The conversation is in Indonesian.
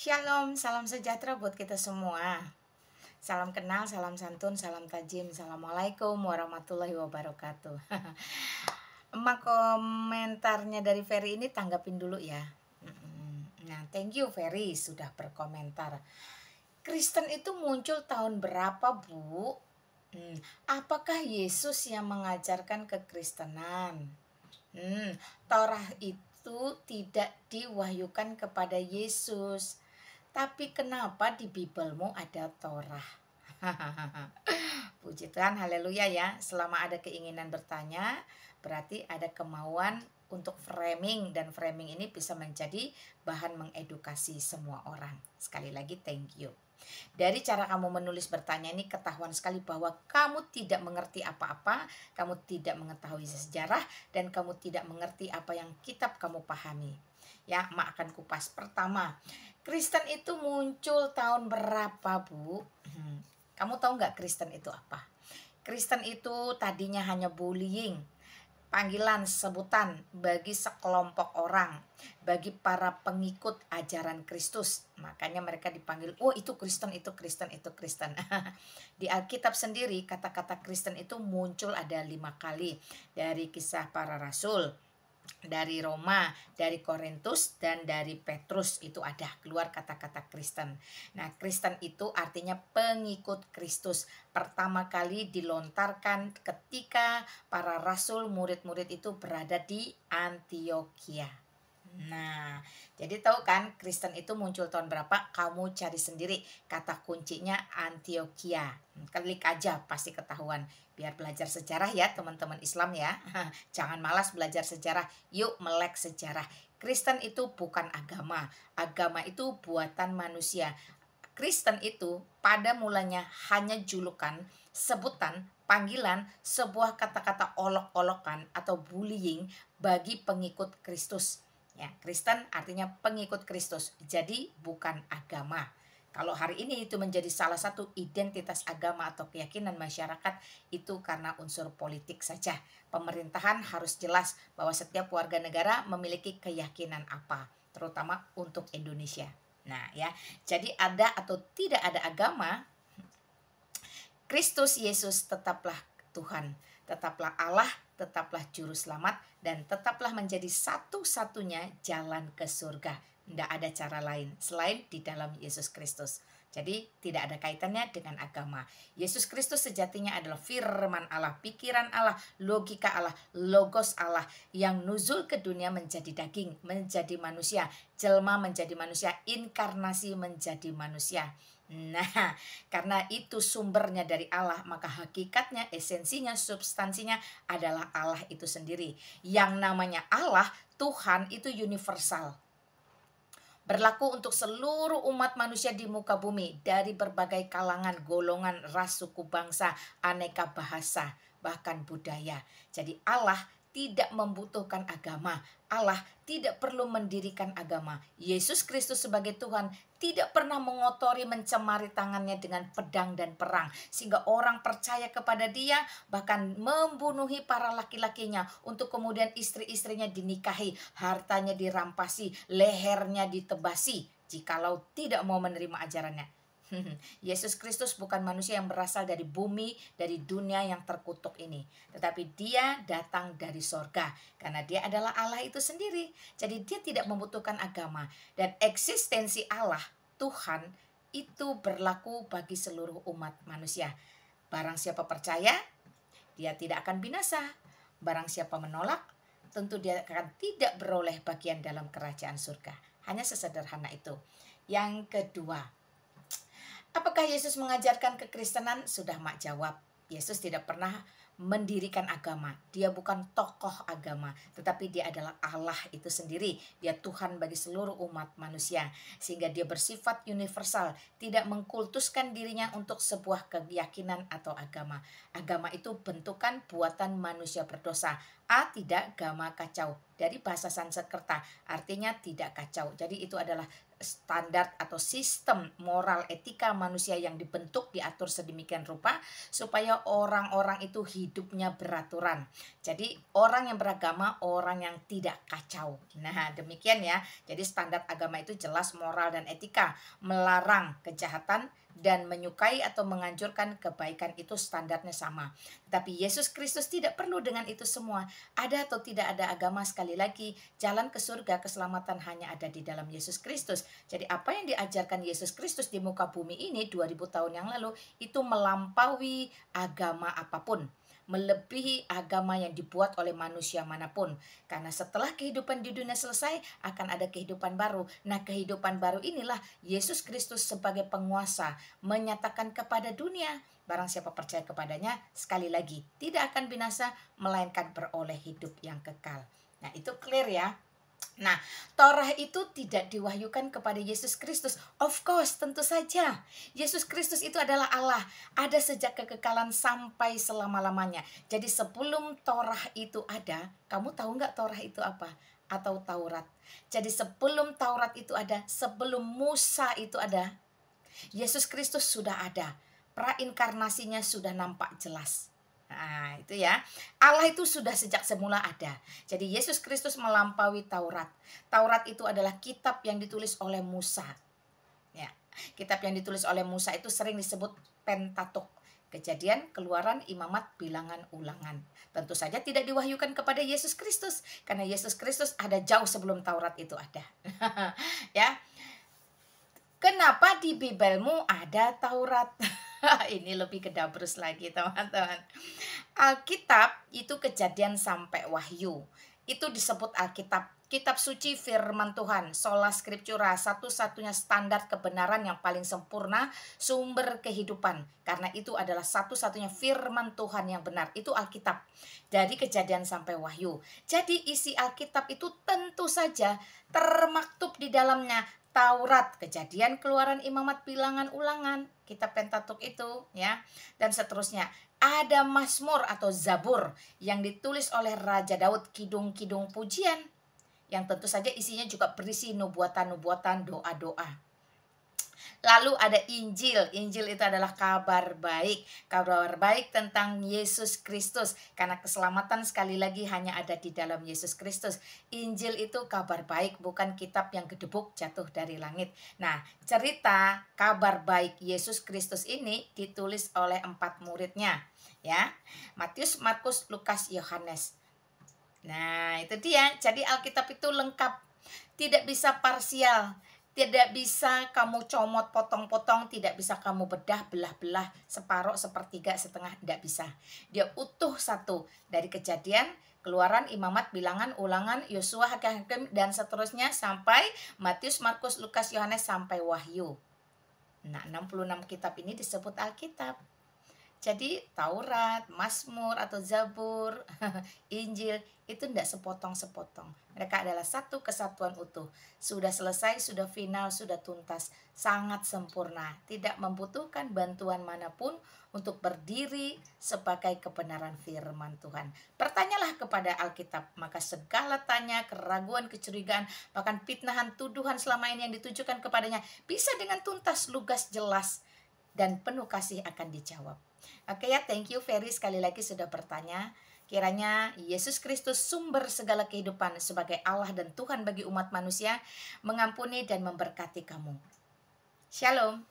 Shalom, salam sejahtera buat kita semua. Salam kenal, salam santun, salam tajim. Assalamualaikum warahmatullahi wabarakatuh. Emak komentarnya dari Ferry ini tanggapin dulu ya. Nah, thank you Ferry sudah berkomentar. Kristen itu muncul tahun berapa, Bu? Apakah Yesus yang mengajarkan kekristenan? Torah itu tidak diwahyukan kepada Yesus. Tapi kenapa di Bibelmu ada Torah? Puji Tuhan, haleluya ya. Selama ada keinginan bertanya, berarti ada kemauan untuk framing, dan framing ini bisa menjadi bahan mengedukasi semua orang. Sekali lagi thank you. Dari cara kamu menulis bertanya ini ketahuan sekali bahwa kamu tidak mengerti apa-apa, kamu tidak mengetahui sejarah, dan kamu tidak mengerti apa yang kitab kamu pahami. Ya, Mak akan kupas. Pertama, Kristen itu muncul tahun berapa, Bu? Kamu tahu nggak Kristen itu apa? Kristen itu tadinya hanya bullying, panggilan, sebutan bagi sekelompok orang, bagi para pengikut ajaran Kristus. Makanya mereka dipanggil, oh itu Kristen, itu Kristen, itu Kristen. Di Alkitab sendiri kata-kata Kristen itu muncul ada 5 kali. Dari Kisah Para Rasul, dari Roma, dari Korintus, dan dari Petrus. Itu ada keluar kata-kata Kristen. Nah, Kristen itu artinya pengikut Kristus. Pertama kali dilontarkan ketika para rasul, murid-murid itu berada di Antioquia. Nah, jadi tahu kan Kristen itu muncul tahun berapa? Kamu cari sendiri, kata kuncinya Antioquia. Klik aja pasti ketahuan. Biar belajar sejarah ya teman-teman Islam ya. Jangan malas belajar sejarah, yuk melek sejarah. Kristen itu bukan agama, agama itu buatan manusia. Kristen itu pada mulanya hanya julukan, sebutan, panggilan, sebuah kata-kata olok-olokan atau bullying bagi pengikut Kristus. Ya, Kristen artinya pengikut Kristus, jadi bukan agama. Kalau hari ini itu menjadi salah satu identitas agama atau keyakinan masyarakat, itu karena unsur politik saja. Pemerintahan harus jelas bahwa setiap warga negara memiliki keyakinan apa, terutama untuk Indonesia. Nah ya, jadi ada atau tidak ada agama, Kristus Yesus tetaplah Tuhan, tetaplah Allah, tetaplah Juru Selamat, dan tetaplah menjadi satu-satunya jalan ke surga. Tidak ada cara lain selain di dalam Yesus Kristus. Jadi tidak ada kaitannya dengan agama. Yesus Kristus sejatinya adalah firman Allah, pikiran Allah, logika Allah, logos Allah yang nuzul ke dunia menjadi daging, menjadi manusia, jelma menjadi manusia, inkarnasi menjadi manusia. Nah, karena itu sumbernya dari Allah, maka hakikatnya, esensinya, substansinya adalah Allah itu sendiri. Yang namanya Allah, Tuhan itu universal. Berlaku untuk seluruh umat manusia di muka bumi, dari berbagai kalangan, golongan, ras, suku, bangsa, aneka bahasa, bahkan budaya. Jadi Allah tidak membutuhkan agama. Allah tidak perlu mendirikan agama. Yesus Kristus sebagai Tuhan tidak pernah mengotori, mencemari tangannya dengan pedang dan perang, sehingga orang percaya kepada dia, bahkan membunuhi para laki-lakinya untuk kemudian istri-istrinya dinikahi, hartanya dirampasi, lehernya ditebasi jikalau tidak mau menerima ajarannya. Yesus Kristus bukan manusia yang berasal dari bumi, dari dunia yang terkutuk ini, tetapi dia datang dari sorga, karena dia adalah Allah itu sendiri. Jadi dia tidak membutuhkan agama. Dan eksistensi Allah, Tuhan, itu berlaku bagi seluruh umat manusia. Barang siapa percaya, dia tidak akan binasa. Barang siapa menolak, tentu dia akan tidak beroleh bagian dalam kerajaan surga. Hanya sesederhana itu. Yang kedua, apakah Yesus mengajarkan kekristenan? Sudah Mak jawab. Yesus tidak pernah mendirikan agama. Dia bukan tokoh agama, tetapi dia adalah Allah itu sendiri. Dia Tuhan bagi seluruh umat manusia, sehingga dia bersifat universal, tidak mengkultuskan dirinya untuk sebuah keyakinan atau agama. Agama itu bentukan buatan manusia berdosa. A tidak, gama kacau. Dari bahasa Sanskerta artinya tidak kacau. Jadi itu adalah standar atau sistem moral etika manusia yang dibentuk, diatur sedemikian rupa supaya orang-orang itu hidupnya beraturan. Jadi orang yang beragama, orang yang tidak kacau. Nah, demikian ya. Jadi standar agama itu jelas moral dan etika, melarang kejahatan dan menyukai atau menganjurkan kebaikan, itu standarnya sama. Tapi Yesus Kristus tidak perlu dengan itu semua. Ada atau tidak ada agama, sekali lagi jalan ke surga, keselamatan hanya ada di dalam Yesus Kristus. Jadi apa yang diajarkan Yesus Kristus di muka bumi ini 2000 tahun yang lalu itu melampaui agama apapun, melebihi agama yang dibuat oleh manusia manapun. Karena setelah kehidupan di dunia selesai akan ada kehidupan baru. Nah, kehidupan baru inilah Yesus Kristus sebagai penguasa menyatakan kepada dunia, barang siapa percaya kepadanya, sekali lagi tidak akan binasa melainkan beroleh hidup yang kekal. Nah, itu clear ya. Nah, Torah itu tidak diwahyukan kepada Yesus Kristus. Of course, tentu saja. Yesus Kristus itu adalah Allah. Ada sejak kekekalan sampai selama-lamanya. Jadi sebelum Torah itu ada, kamu tahu nggak Torah itu apa? Atau Taurat. Jadi sebelum Taurat itu ada, sebelum Musa itu ada, Yesus Kristus sudah ada. Prainkarnasinya sudah nampak jelas. Nah, itu ya. Allah itu sudah sejak semula ada. Jadi Yesus Kristus melampaui Taurat. Taurat itu adalah kitab yang ditulis oleh Musa. Ya, kitab yang ditulis oleh Musa itu sering disebut Pentatuk. Kejadian, Keluaran, Imamat, Bilangan, Ulangan. Tentu saja tidak diwahyukan kepada Yesus Kristus karena Yesus Kristus ada jauh sebelum Taurat itu ada. Ya. Kenapa di Bibelmu ada Taurat? Ini lebih ke Dabrus lagi, teman-teman. Alkitab itu Kejadian sampai Wahyu. Itu disebut Alkitab, kitab suci firman Tuhan, sola scriptura, satu-satunya standar kebenaran yang paling sempurna, sumber kehidupan. Karena itu adalah satu-satunya firman Tuhan yang benar, itu Alkitab. Dari Kejadian sampai Wahyu. Jadi isi Alkitab itu tentu saja termaktub di dalamnya Taurat, Kejadian, Keluaran, Imamat, Bilangan, Ulangan, kitab Pentatuk itu ya, dan seterusnya. Ada Mazmur atau Zabur yang ditulis oleh Raja Daud, kidung-kidung pujian yang tentu saja isinya juga berisi nubuatan-nubuatan, doa-doa. Lalu ada Injil. Injil itu adalah kabar baik. Kabar baik tentang Yesus Kristus. Karena keselamatan sekali lagi hanya ada di dalam Yesus Kristus. Injil itu kabar baik, bukan kitab yang gedebuk jatuh dari langit. Nah, cerita kabar baik Yesus Kristus ini ditulis oleh 4 muridnya. Ya, Matius, Markus, Lukas, Yohanes. Nah, itu dia. Jadi Alkitab itu lengkap. Tidak bisa parsial. Tidak bisa kamu comot, potong-potong, tidak bisa kamu bedah, belah-belah, separuh, sepertiga, setengah, tidak bisa. Dia utuh satu, dari Kejadian, Keluaran, Imamat, Bilangan, Ulangan, Yosua, Hakim, dan seterusnya sampai Matius, Markus, Lukas, Yohanes, sampai Wahyu. Nah, 66 kitab ini disebut Alkitab. Jadi Taurat, Mazmur atau Zabur, Injil itu tidak sepotong-sepotong. Mereka adalah satu kesatuan utuh. Sudah selesai, sudah final, sudah tuntas. Sangat sempurna. Tidak membutuhkan bantuan manapun untuk berdiri sebagai kebenaran firman Tuhan. Bertanyalah kepada Alkitab. Maka segala tanya, keraguan, kecurigaan, bahkan fitnahan, tuduhan selama ini yang ditujukan kepadanya bisa dengan tuntas, lugas, jelas, dan penuh kasih akan dijawab. Oke ya, thank you Ferry sekali lagi sudah bertanya. Kiranya Yesus Kristus sumber segala kehidupan sebagai Allah dan Tuhan bagi umat manusia mengampuni dan memberkati kamu. Shalom.